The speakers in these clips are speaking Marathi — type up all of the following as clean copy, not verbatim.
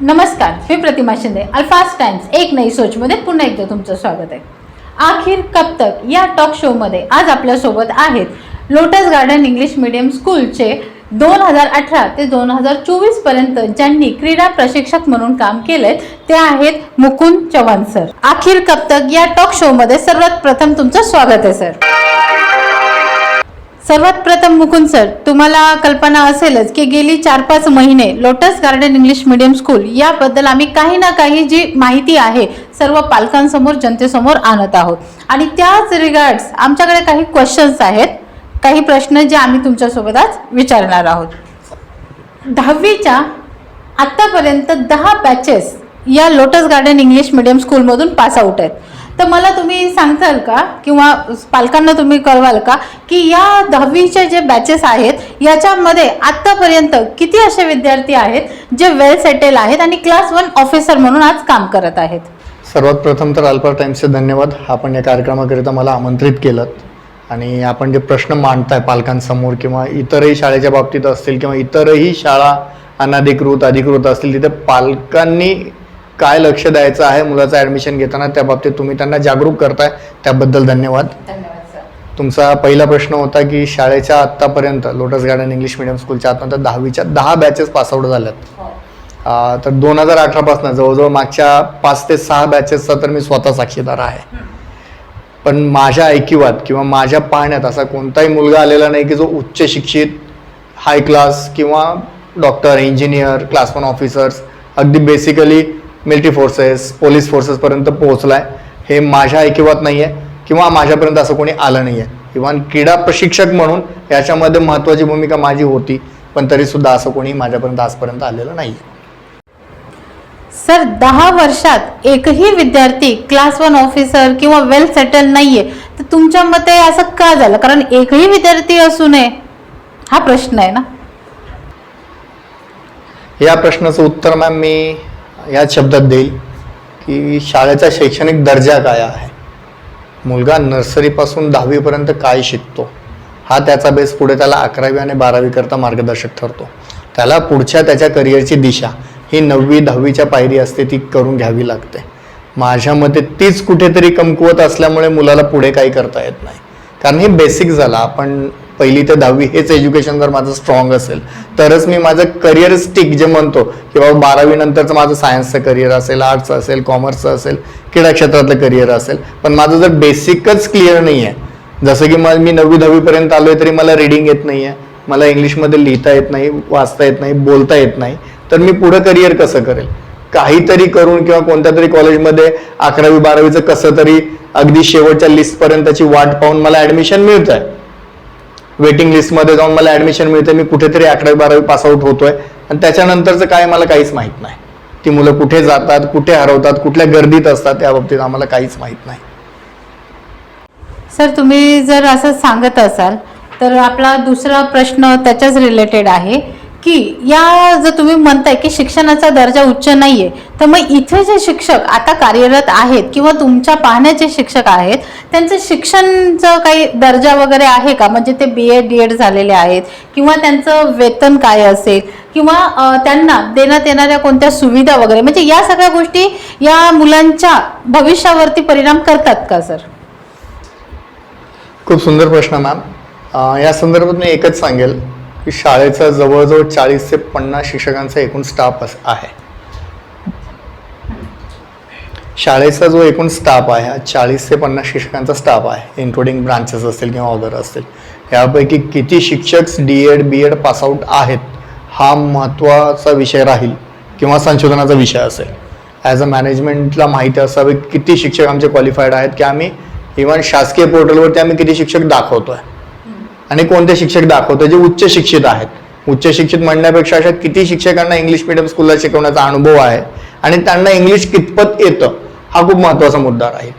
नमस्कार, मी प्रतिमा शिंदे. अल्फास्ट टाइम्स एक नई सोच मध्ये पुन्हा एकदा तुमचं स्वागत आहे. आखिर कब तक या टॉक शो मध्ये आज आपल्या सोबत आहेत लोटस गार्डन इंग्लिश मीडियम स्कूलचे 2018 ते 2024 पर्यंत ज्यांनी क्रीडा प्रशिक्षक म्हणून काम केले ते आहेत मुकुंद चव्हाण सर. आखिर कब तक या टॉक शो मध्ये सर्वात प्रथम तुमचं स्वागत आहे सर. सर्वात प्रथम मुकुंद सर, तुम्हाला कल्पना असेलच की गेली 4-5 महिने lotus garden English medium school याबद्दल आम्ही काही ना काही जी माहिती आहे सर्व पालकांसमोर जनतेसमोर आणत आहोत आणि त्याच रिगार्ड्स आमच्याकडे काही क्वेश्चन्स आहेत, काही प्रश्न जे आम्ही तुमच्यासोबत आज विचारणार आहोत. 10वीच्या आत्तापर्यंत 10 बॅचेस या लोटस गार्डन इंग्लिश मीडियम स्कूलमधून पास आउट आहेत. तर मला तुम्ही सांगताल का किंवा पालकांना तुम्ही कळवाल का की या 10वीचे जे बॅचेस आहेत याच्यामध्ये आत्तापर्यंत किती असे विद्यार्थी आहेत जे वेल सेटल आहेत आणि क्लास 1 ऑफिसर म्हणून आज काम करत आहेत? सर्वात प्रथम तर अल्फा टाइम्सचे धन्यवाद. आपण या कार्यक्रमाकरिता मला आमंत्रित केलं आणि आपण जे प्रश्न मांडताय पालकांसमोर किंवा इतरही शाळेच्या बाबतीत असतील किंवा इतरही शाळा अनधिकृत अधिकृत असतील तिथे पालकांनी काय लक्ष द्यायचं आहे मुलाचं ॲडमिशन घेताना त्या बाबतीत तुम्ही त्यांना जागरूक करताय त्याबद्दल धन्यवाद. तुमचा पहिला प्रश्न होता की शाळेच्या आत्तापर्यंत लोटस गार्डन इंग्लिश मिडियम स्कूलच्या आतापर्यंत 10वीच्या 10 बॅचेस पासआउट झाल्यात. तर 2018 पासून जवळजवळ मागच्या 5 ते 6 बॅचेसचा तर मी स्वतः साक्षीदार आहे. पण माझ्या ऐकिवात किंवा माझ्या पाहण्यात असा कोणताही मुलगा आलेला नाही की जो उच्च शिक्षित हाय क्लास किंवा डॉक्टर इंजिनियर क्लास 1 ऑफिसर्स अगदी बेसिकली मिलिटरी फोर्सेस पोलीस फोर्सेसपर्यंत पोहोचलाय हे माझ्या ऐकिवात नाही आहे किंवा माझ्यापर्यंत असं कोणी आलं नाही आहे. इव्हन क्रीडा प्रशिक्षक म्हणून याच्यामध्ये महत्त्वाची भूमिका माझी होती, पण तरीसुद्धा असं कोणी माझ्यापर्यंत आजपर्यंत आलेलं नाही आहे. सर, 10 वर्षात एकही विद्यार्थी क्लास 1 ऑफिसर किंवा वेल सेटल नाहीये, तर तुमच्या मते असं का झालं? कारण एकही विद्यार्थी असू नये हा प्रश्न आहे ना. या प्रश्नाचं उत्तर मॅम मी याच शब्दात देईल की शाळेचा शैक्षणिक दर्जा काय आहे, मुलगा नर्सरीपासून 10वीपर्यंत काय शिकतो हा त्याचा बेस पुढे त्याला 11वी आणि 12वी करता मार्गदर्शक ठरतो. त्याला पुढच्या त्याच्या करिअरची दिशा ही 9वी 10वीच्या पायरी असते ती करून घ्यावी लागते. माझ्या मते तीच कुठेतरी कमकुवत असल्यामुळे मुलाला पुढे काही करता येत नाही. कारण हे बेसिक झालं. आपण 1ली ते 10वी हेच एज्युकेशन जर माझं स्ट्रॉंग असेल तरच मी माझं करिअरिस्टिक जे म्हणतो की बाबा 12वी नंतरचं माझं सायन्सचं करिअर असेल, आर्ट्सचं असेल, कॉमर्सचं असेल, क्रीडा क्षेत्रातलं करिअर असेल, पण माझं जर बेसिकच क्लिअर नाही आहे, जसं की मी 9वी 10वीपर्यंत आलोय तरी मला रीडिंग येत नाही आहे, मला इंग्लिशमध्ये लिहिता येत नाही, वाचता येत नाही, बोलता येत नाही, तर मी पुढं करिअर कसं करेल? काहीतरी करून किंवा कोणत्या तरी कॉलेजमध्ये 11वी 12वीचं कसं तरी अगदी शेवटच्या लिस्टपर्यंतची वाट पाहून मला ॲडमिशन मिळतंय, वेटिंग लिस्टमध्ये जाऊन मला ॲडमिशन मिळते, मी कुठेतरी 11वी 12वी पासआउट होतोय आणि त्याच्यानंतरचं काय मला काहीच माहीत नाही. ती मुलं कुठे जातात, कुठे हरवतात, कुठल्या गर्दीत असतात या बाबतीत आम्हाला काहीच माहीत नाही. सर, तुम्ही जर असं सांगत असाल तर आपला दुसरा प्रश्न त्याच्याच रिलेटेड आहे की या जर तुम्ही म्हणताय की शिक्षणाचा दर्जा उच्च नाहीये, तर मग इथे जे शिक्षक आता कार्यरत आहेत किंवा तुमच्या पाहण्याचे शिक्षक आहेत त्यांचं शिक्षणचं काही दर्जा वगैरे आहे का? म्हणजे ते BA DED झालेले आहेत किंवा त्यांचं वेतन काय असेल किंवा त्यांना देण्यात येणाऱ्या कोणत्या सुविधा वगैरे, म्हणजे या सगळ्या गोष्टी या मुलांच्या भविष्यावरती परिणाम करतात का सर? खूप सुंदर प्रश्न मॅम. या संदर्भात मी एकच सांगेल की शाळेचा जवळजवळ 40 ते 50 शिक्षकांचा एकूण स्टाफ आहे. शाळेचा जो एकूण स्टाफ आहे हा 40 ते 50 शिक्षकांचा स्टाफ आहे, इन्क्लुडिंग ब्रांचेस असतील किंवा ऑदर असतील. यापैकी किती शिक्षक DED BED पासआउट आहेत हा महत्त्वाचा विषय राहील किंवा संशोधनाचा विषय असेल. ॲज अ मॅनेजमेंटला माहिती असावे किती शिक्षक आमचे क्वालिफाईड आहेत की आम्ही इव्हन शासकीय पोर्टलवरती आम्ही किती शिक्षक दाखवतोय आणि कोणते शिक्षक दाखवतोय जे उच्च शिक्षित आहेत. उच्च शिक्षित म्हणण्यापेक्षा अशा किती शिक्षकांना इंग्लिश मीडियम स्कूलला शिकवण्याचा अनुभव आहे आणि त्यांना इंग्लिश कितपत येतं हा खूप महत्त्वाचा मुद्दा राहील.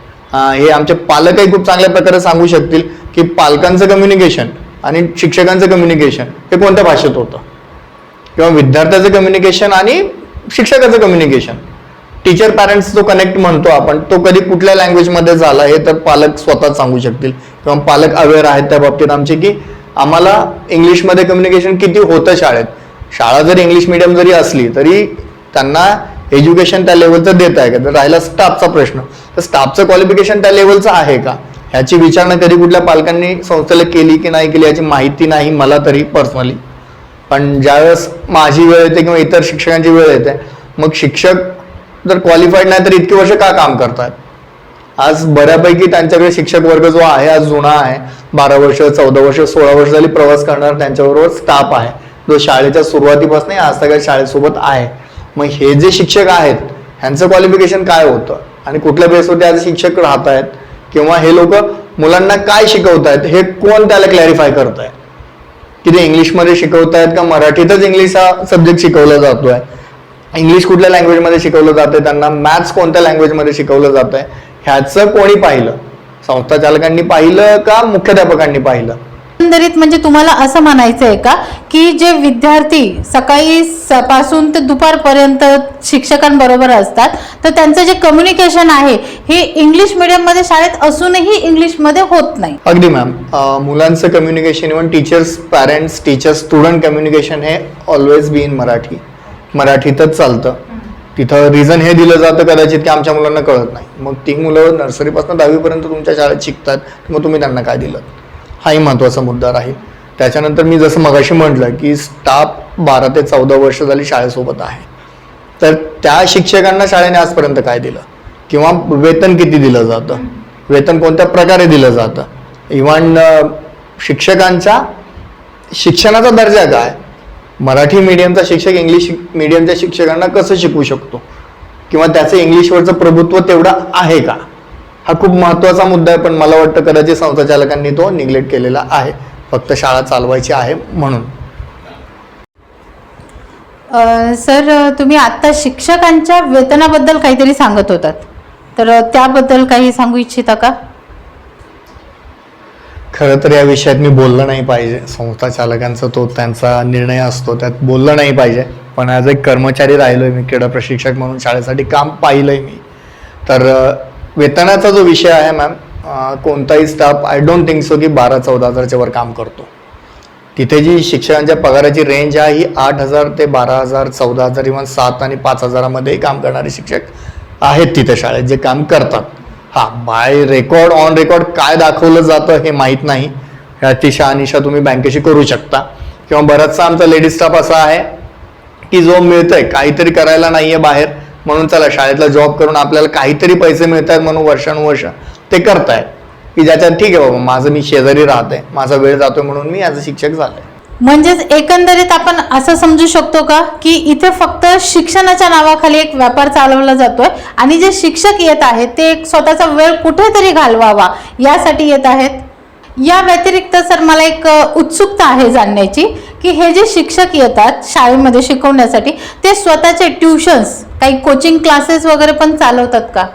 हे आमचे पालकही खूप चांगल्या प्रकारे सांगू शकतील की पालकांचं कम्युनिकेशन आणि शिक्षकांचं कम्युनिकेशन हे कोणत्या भाषेत होतं किंवा विद्यार्थ्याचं कम्युनिकेशन आणि शिक्षकाचं कम्युनिकेशन, टीचर पॅरेंट्स जो कनेक्ट म्हणतो आपण तो कधी कुठल्या लँग्वेजमध्ये झाला हे तर पालक स्वतःच सांगू शकतील किंवा पालक अवेअर आहेत त्या बाबतीत आमचे की आम्हाला इंग्लिशमध्ये कम्युनिकेशन किती होतं शाळेत. शाळा जरी इंग्लिश मीडियम जरी असली तरी त्यांना एज्युकेशन त्या लेवलचं देत आहे का? तर राहिला स्टाफचा प्रश्न, तर स्टाफचं क्वालिफिकेशन त्या लेवलचं आहे का, ह्याची विचारणा कधी कुठल्या पालकांनी संस्थेला केली की नाही केली याची माहिती नाही मला तरी पर्सनली. पण ज्यावेळेस माझी वेळ येते किंवा इतर शिक्षकांची वेळ येते, मग शिक्षक जर क्वालिफाईड नाही तर इतकी वर्ष का काम करतात? आज बऱ्यापैकी त्यांच्याकडे शिक्षक वर्ग जो आहे आज जुना आहे, 12 वर्ष 14 वर्ष 16 वर्ष झाली प्रवास करणार त्यांच्याबरोबर स्टाफ आहे जो शाळेच्या सुरुवातीपासून आज सगळ्या शाळेसोबत आहे. मग हे जे शिक्षक आहेत ह्यांचं क्वालिफिकेशन काय होतं आणि कुठल्या बेसवरती आज शिक्षक राहत आहेत किंवा हे लोक मुलांना काय शिकवत आहेत हे कोण त्याला क्लॅरिफाय करत आहे? की ते इंग्लिशमध्ये शिकवत आहेत का मराठीतच इंग्लिश हा सब्जेक्ट शिकवला जातोय? इंग्लिश कुठल्या लँग्वेजमध्ये शिकवलं जाते, त्यांना मॅथ्स कोणत्या लँग्वेजमध्ये शिकवलं जात आहे, ह्याचं कोणी पाहिलं? संस्था चालकांनी पाहिलं का मुख्याध्यापकांनी पाहिलं? एकंदरीत म्हणजे तुम्हाला असं म्हणायचं आहे का की जे विद्यार्थी सकाळी पासून ते दुपारपर्यंत शिक्षकांबरोबर असतात तर त्यांचं जे कम्युनिकेशन आहे हे इंग्लिश मीडियममध्ये शाळेत असूनही इंग्लिशमध्ये होत नाही? अगदी मॅम, मुलांचं communication even teachers parents teachers student communication हे ऑलवेज बी इन मराठी, मराठीतच चालतं. तिथं रिझन हे दिलं जातं कदाचित की आमच्या मुलांना कळत नाही. मग ती मुलं नर्सरीपासून 10वी पर्यंत तुमच्या शाळेत शिकतात, मग तुम्ही त्यांना काय दिलं? हाही महत्त्वाचा मुद्दा राहील. त्याच्यानंतर मी जसं मगाशी म्हटलं की स्टाफ 12 ते 14 वर्ष झाली शाळेसोबत आहे, तर त्या शिक्षकांना शाळेने आजपर्यंत काय दिलं किंवा वेतन किती दिलं जातं, वेतन कोणत्या प्रकारे दिलं जातं, इव्हन शिक्षकांच्या शिक्षणाचा दर्जा काय, मराठी मीडियमचा शिक्षक इंग्लिश मीडियमच्या शिक्षकांना कसं शिकवू शकतो किंवा त्याचं इंग्लिशवरचं प्रभुत्व तेवढं आहे का, हा खूप महत्त्वाचा मुद्दा आहे. पण मला वाटतं कदाचित संस्था चालकांनी तो निग्लेक्ट केलेला आहे, फक्त शाळा चालवायची आहे म्हणून. सर, तुम्ही आता शिक्षकांच्या वेतनाबद्दल काहीतरी सांगत होतात, तर त्याबद्दल काही सांगू इच्छिता का? खरं तर या विषयात मी बोललं नाही पाहिजे, संस्था चालकांचा तो त्यांचा निर्णय असतो, त्यात बोललं नाही पाहिजे. पण ॲज एक कर्मचारी राहिलोय मी, क्रीडा प्रशिक्षक म्हणून शाळेसाठी काम पाहिलंय मी. तर वेतनाचा जो विषय आहे मॅम, कोणताही staff I don't think so की 12-14 हजारच्या वर काम करतो. तिथे जी शिक्षकांच्या पगाराची रेंज आहे ही 8,000 ते 12,000 14,000 इव्हन 7 आणि 5,000 काम करणारे शिक्षक आहेत तिथे शाळेत जे काम करतात. हा, बाय रेकॉर्ड ऑन रेकॉर्ड काय दाखवलं जातं हे माहीत नाही, ह्याची शहानिशा तुम्ही बँकेशी करू शकता. किंवा बराचसा आमचा लेडीज स्टाफ असा आहे की जो मिळतंय काहीतरी करायला नाहीये बाहेर म्हणून चला शाळेतला जॉब करून आपल्याला काहीतरी पैसे मिळत आहेत म्हणून वर्षानुवर्ष ते करतायत, की ज्याच्यात ठीक आहे बाबा माझं मी शेजारी राहते, माझा वेळ जातोय म्हणून मी ॲज अ शिक्षक झालोय. म्हणजेच एकंदरीत आपण असं समजू शकतो का की इथे फक्त शिक्षणाच्या नावाखाली एक व्यापार चालवला जातोय आणि जे शिक्षक येत आहेत ते एक स्वतःचा वेळ कुठेतरी घालवावा यासाठी येत आहेत? या व्यतिरिक्त सर मला एक उत्सुकता आहे जाणण्याची की हे जे शिक्षक येतात शाळेमध्ये शिकवण्यासाठी ते स्वतःचे ट्युशन्स काही कोचिंग क्लासेस वगैरे पण चालवतात का?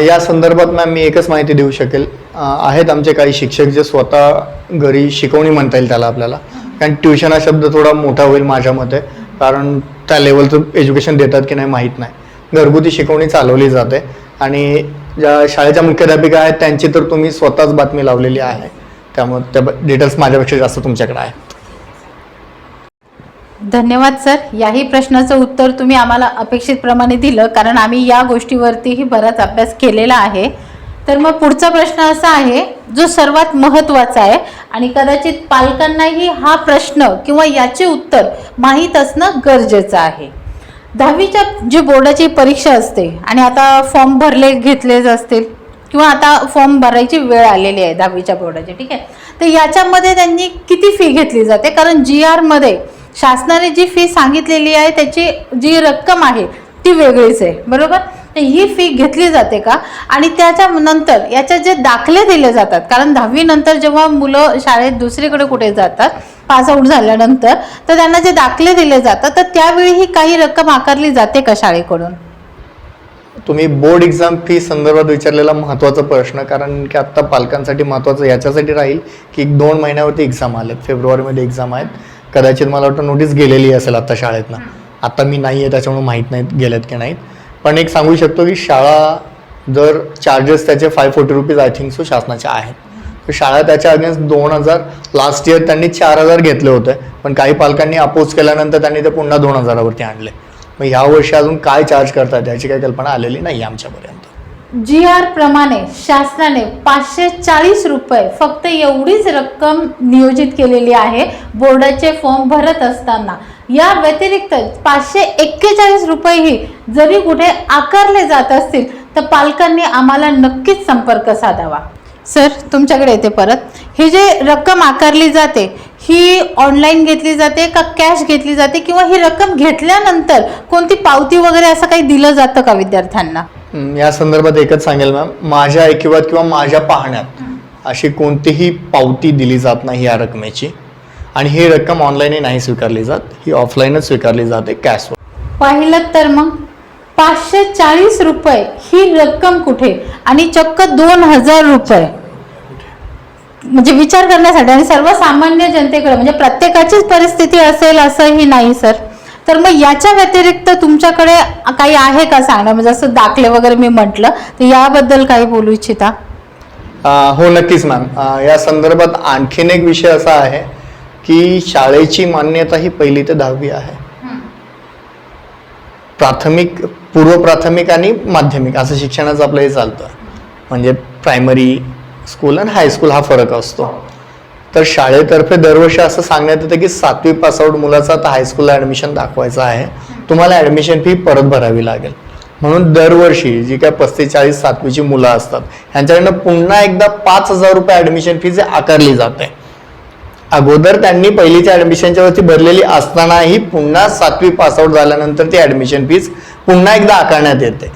या संदर्भात मॅम मी एकच माहिती देऊ शकेल, आहेत आमचे काही शिक्षक जे स्वतः घरी शिकवणी म्हणता येईल त्याला आपल्याला, कारण ट्युशन हा शब्द थोडा मोठा होईल माझ्या मते, कारण त्या लेवलचं एज्युकेशन देतात की नाही माहीत नाही. घरगुती शिकवणी चालवली जाते आणि ज्या शाळेच्या मुख्याध्यापिका आहेत त्यांची तर तुम्ही स्वतःच बातमी लावलेली आहे, त्यामुळे त्या डिटेल्स माझ्यापेक्षा जास्त तुमच्याकडे आहे. धन्यवाद सर, याही प्रश्नाचं उत्तर तुम्ही आम्हाला अपेक्षितप्रमाणे दिलं, कारण आम्ही या गोष्टीवरतीही बराच अभ्यास केलेला आहे. तर मग पुढचा प्रश्न असा आहे जो सर्वात महत्त्वाचा आहे आणि कदाचित पालकांनाही हा प्रश्न किंवा याचे उत्तर माहीत असणं गरजेचं आहे. 10वीच्या जी बोर्डाची परीक्षा असते आणि आता फॉर्म घेतले असतील किंवा आता फॉर्म भरायची वेळ आलेली आहे 10वीच्या बोर्डाची, ठीक आहे, तर याच्यामध्ये त्यांनी किती फी घेतली जाते? कारण GR मध्ये शासनाने जी फी सांगितलेली आहे त्याची जी रक्कम आहे ती वेगळीच आहे, बरोबर? तर ही फी घेतली जाते का? आणि त्याच्यानंतर याचे जे दाखले दिले जातात, कारण 10वी नंतर जेव्हा मुलं शाळेत दुसरीकडे कुठे जातात पास आऊट झाल्यानंतर, तर त्यांना जे दाखले दिले जातात तर त्यावेळी ही काही रक्कम आकारली जाते का शाळेकडून? तुम्ही बोर्ड एक्झाम फी संदर्भात विचारलेला महत्त्वाचा प्रश्न, कारण की आत्ता पालकांसाठी महत्त्वाचं याच्यासाठी राहील की 2 महिन्यावरती एक्झाम आलेत, फेब्रुवारीमध्ये एक्झाम आहेत. कदाचित मला वाटतं नोटीस गेलेली असेल आता शाळेतनं, आता मी नाही आहे त्याच्यामुळे माहीत नाहीत गेल्यात की नाहीत. पण एक सांगू शकतो की शाळा जर चार्जेस त्याचे 540 रुपीज आय थिंक सो शासनाचे आहेत, तर शाळा त्याच्या अगेन्स्ट 2,000 लास्ट इयर त्यांनी 4,000 घेतले होते, पण काही पालकांनी अपोज केल्यानंतर त्यांनी ते पुन्हा 2,000वरती आणले. मग ह्या वर्षी अजून काय चार्ज करतात याची काही कल्पना आलेली नाही आमच्यापर्यंत. GR प्रमाणे शासनाने 540 रुपये फक्त एवढीच रक्कम नियोजित केलेली आहे बोर्डाचे फॉर्म भरत असताना. या व्यतिरिक्त 541 रुपयेही जरी कुठे आकारले जात असतील तर पालकांनी आम्हाला नक्कीच संपर्क साधावा. सर तुमच्याकडे येते परत. ही जे रक्कम आकारली जाते ही ऑनलाईन घेतली जाते का कॅश घेतली जाते, किंवा ही रक्कम घेतल्यानंतर कोणती पावती वगैरे असं काही दिलं जातं का विद्यार्थ्यांना? या संदर्भात एकच सांगेल मॅम, माझ्या ऐकिवात किंवा माझ्या पाहण्यात अशी कोणतीही पावती दिली जात नाही या रकमेची, आणि ही रक्कम ऑनलाईनही नाही स्वीकारली जात, ही ऑफलाईनच स्वीकारली जाते कॅशवर. पाहिलं तर मग 540 रुपये ही रक्कम कुठे, आणि चक्क 2000 रुपये म्हणजे विचार करण्यासाठी, आणि सर्वसामान्य जनतेकडे म्हणजे प्रत्येकाचीच परिस्थिती असेल असंही नाही सर. तर मग याच्या व्यतिरिक्त तुमच्याकडे काही आहे का सांगणं, म्हणजे असं दाखले वगैरे मी म्हटलं तर याबद्दल काही बोलू इच्छिता? हो नक्कीच मॅम. या संदर्भात आणखीन एक विषय असा आहे की शाळेची मान्यता ही 1ली ते 10वी आहे. प्राथमिक, पूर्व प्राथमिक आणि माध्यमिक असं शिक्षणाचं आपलं हे चालतं, म्हणजे प्रायमरी स्कूल आणि हायस्कूल हा फरक असतो. तर शाळेतर्फे दरवर्षी असं सांगण्यात येतं की 7वी पासआउट मुलाचं आता हायस्कूलला ॲडमिशन दाखवायचं आहे, तुम्हाला ॲडमिशन फी परत भरावी लागेल. म्हणून दरवर्षी जी काय 45 7वीची मुलं असतात ह्यांच्याकडनं पुन्हा एकदा 5000 रुपये ॲडमिशन फी जे आकारली जाते. अगोदर त्यांनी पहिलीच्या ॲडमिशनच्या वरती भरलेली असतानाही पुन्हा 7वी पासआउट झाल्यानंतर ती ॲडमिशन फीज पुन्हा एकदा आकारण्यात येते.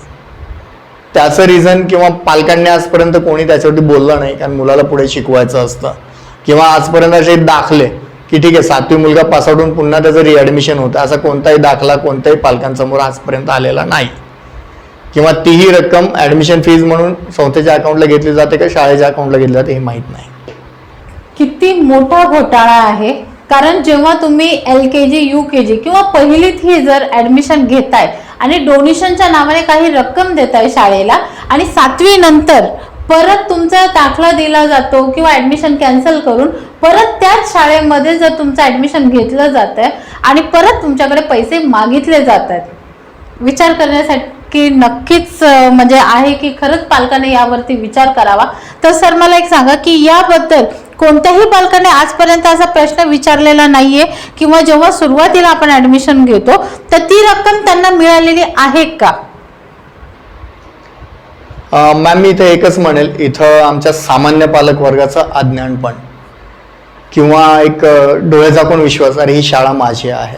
त्याचं रिझन किंवा पालकांनी आजपर्यंत कोणी त्याच्यावरती बोललं नाही, कारण मुलाला पुढे शिकवायचं असतं, किंवा आजपर्यंत असे दाखले की ठीक आहे 7वी मुलगा पासआउट होऊन पुन्हा त्याचं रिॲडमिशन होतं असा कोणताही दाखला कोणत्याही पालकांसमोर आजपर्यंत आलेला नाही. किंवा तीही रक्कम ॲडमिशन फीज म्हणून संस्थेच्या अकाउंटला घेतली जाते का शाळेच्या अकाउंटला घेतली जाते हे माहीत नाही. किती मोठा घोटाळा आहे. कारण जेव्हा तुम्ही LKG UKG किंवा पहिलीत ही जर ॲडमिशन घेताय आणि डोनेशनच्या नावाने काही रक्कम देताय शाळेला, आणि 7वी नंतर परत तुमचा दाखला दिला जातो किंवा ॲडमिशन कॅन्सल करून परत त्याच शाळेमध्ये जर तुमचं ॲडमिशन घेतलं जात आहे आणि परत तुमच्याकडे पैसे मागितले जात आहेत, विचार करण्यासाठी नक्कीच म्हणजे आहे की खरंच पालकांनी यावरती विचार करावा. तर सर मला एक सांगा की याबद्दल कोणत्याही पालकाने आजपर्यंत असा प्रश्न विचारलेला नाहीये, किंवा जेव्हा सुरुवातीला आपण ॲडमिशन घेतो तर ती रक्कम त्यांना मिळालेली आहे का? मॅम मी इथे एकच म्हणेल, इथं आमच्या सामान्य पालक वर्गाचं अज्ञानपण किंवा एक डोळे झाकून विश्वास, अरे ही शाळा माझी आहे,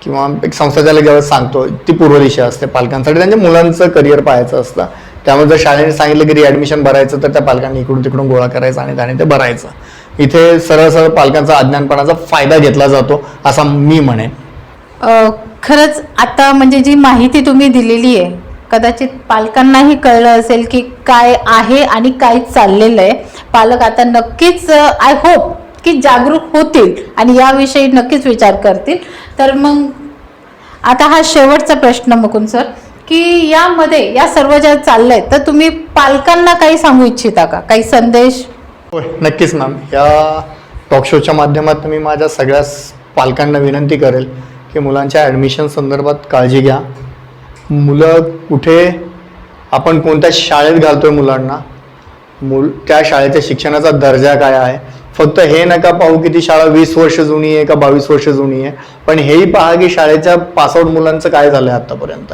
किंवा एक संस्थेच्या जेव्हा सांगतो ती पूर्व दिशा असते पालकांसाठी, त्यांच्या मुलांचं करिअर पाहायचं असतं. त्यामुळे जर शाळेने सांगितलं की रिॲडमिशन भरायचं तर त्या पालकांनी इकडून तिकडून गोळा करायचा आणि त्याने ते भरायचं. इथे सरळ सरळ पालकांचा अज्ञानपणाचा फायदा घेतला जातो असं मी म्हणेन. खरंच आता म्हणजे जी माहिती तुम्ही दिलेली आहे कदाचित पालकांनाही कळलं असेल की काय आहे आणि काय चाललेलं आहे. पालक आता नक्कीच आय होप की जागरूक होतील आणि याविषयी नक्कीच विचार करतील. तर मग आता हा शेवटचा प्रश्न मुकुंद सर, की यामध्ये या सर्व ज्या चाललंय तर तुम्ही पालकांना काही सांगू इच्छिता का, काही संदेश? होय नक्कीच मॅम. या टॉक शोच्या माध्यमातून मी माझ्या सगळ्या पालकांना विनंती करेल की मुलांच्या ॲडमिशन संदर्भात काळजी घ्या. मुलं कुठे, आपण कोणत्या शाळेत घालतोय मुलांना, त्या शाळेच्या शिक्षणाचा दर्जा काय आहे. फक्त हे नका पाहू की ती शाळा 20 वर्ष जुनी आहे का 22 वर्ष जुनी आहे, पण हेही पहा की शाळेच्या पासआउट मुलांचं काय झालंय आतापर्यंत.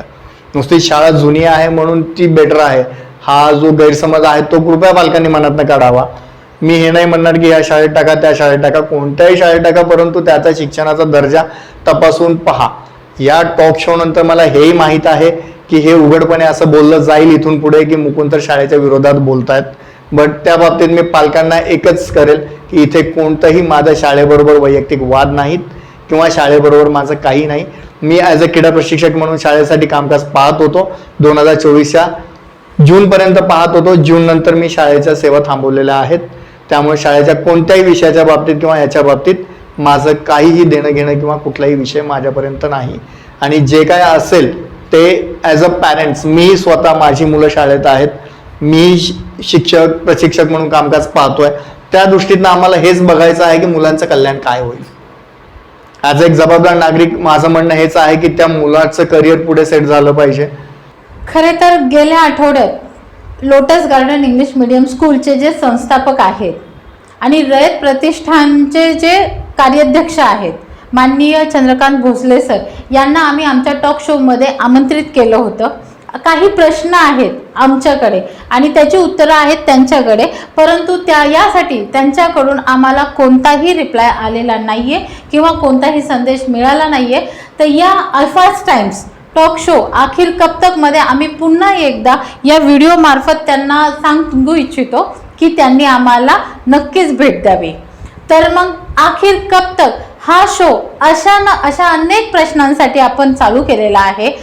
नुसती शाळा जुनी आहे म्हणून ती बेटर आहे हा जो गैरसमज आहे तो कृपया पालकांनी मनातनं काढावा. मी हे नाही म्हणणार की ह्या शाळेत टाका त्या शाळेत टाका, कोणत्याही शाळेत टाका, परंतु त्याचा शिक्षणाचा दर्जा तपासून पहा. या टॉक शो नंतर मला हेही माहीत आहे की हे उघडपणे असं बोललं जाईल इथून पुढे की मुकुंद तर शाळेच्या विरोधात बोलतायत, बट त्या बाबतीत मी पालकांना एकच करेल की इथे कोणतंही माझ्या शाळेबरोबर वैयक्तिक वाद नाहीत किंवा शाळेबरोबर माझं काही नाही. मी ॲज अ क्रीडा प्रशिक्षक म्हणून शाळेसाठी कामकाज पाहत होतो. 2024च्या जूनपर्यंत पाहत होतो. जून नंतर मी शाळेच्या सेवा थांबवलेल्या आहेत. त्यामुळे शाळेच्या कोणत्याही विषयाच्या बाबतीत किंवा याच्या बाबतीत माझं काहीही देणं घेणं किंवा कुठलाही विषय माझ्यापर्यंत नाही. आणि जे काय असेल ते ॲज अ पॅरेंट्स, मी स्वतः माझी मुलं शाळेत आहेत, मी शिक्षक प्रशिक्षक म्हणून कामकाज पाहतोय, त्या दृष्टीनं आम्हाला हेच बघायचं आहे की मुलांचं कल्याण काय होईल. ॲज एक जबाबदार नागरिक माझं म्हणणं हेच आहे की त्या मुलाचं करिअर पुढे सेट झालं पाहिजे. खरे तर गेल्या आठवड्यात लोटस गार्डन इंग्लिश मीडियम स्कूलचे जे संस्थापक आहेत आणि रयत प्रतिष्ठानचे जे कार्याध्यक्ष आहेत माननीय चंद्रकांत भोसले सर यांना आम्ही आमच्या टॉक शोमध्ये आमंत्रित केलं होतं. काही प्रश्न आहेत आमच्याकडे आणि त्याची उत्तरं आहेत त्यांच्याकडे, परंतु यासाठी त्यांच्याकडून आम्हाला कोणताही रिप्लाय आलेला नाही आहे किंवा कोणताही संदेश मिळाला नाही आहे. तर या अल्फाज टाइम्स टॉक शो आखिर कब तक मध्ये आम्ही पुन्हा एकदा या व्हिडिओ मार्फत त्यांना सांगू इच्छितो की त्यांनी आम्हाला नक्कीच भेट द्यावी. तर मग आखिर कब तक हा शो अशा अनेक प्रश्नांसाठी आपण चालू केलेला आहे.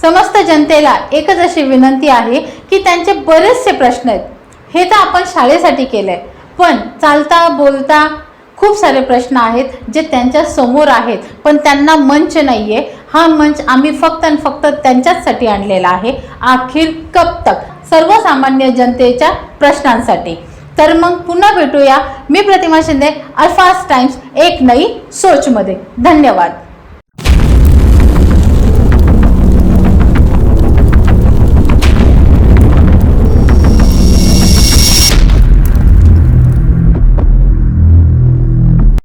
समस्त जनतेला एकच अशी विनंती आहे की त्यांचे बरेचसे प्रश्न आहेत हे तर आपण शाळेसाठी केलंय, पण चालता बोलता खूप सारे प्रश्न आहेत जे त्यांच्या समोर आहेत पण त्यांना मंच नाहीये. हा मंच आम्ही फक्त आणि फक्त त्यांच्याचसाठी आणलेला आहे, आखिर कब तक सर्वसामान्य जनतेच्या प्रश्नांसाठी. तर मग पुन्हा भेटूया. मी प्रतिमा शिंदे, अल्फाज टाइम्स एक नई सोचमध्ये. धन्यवाद.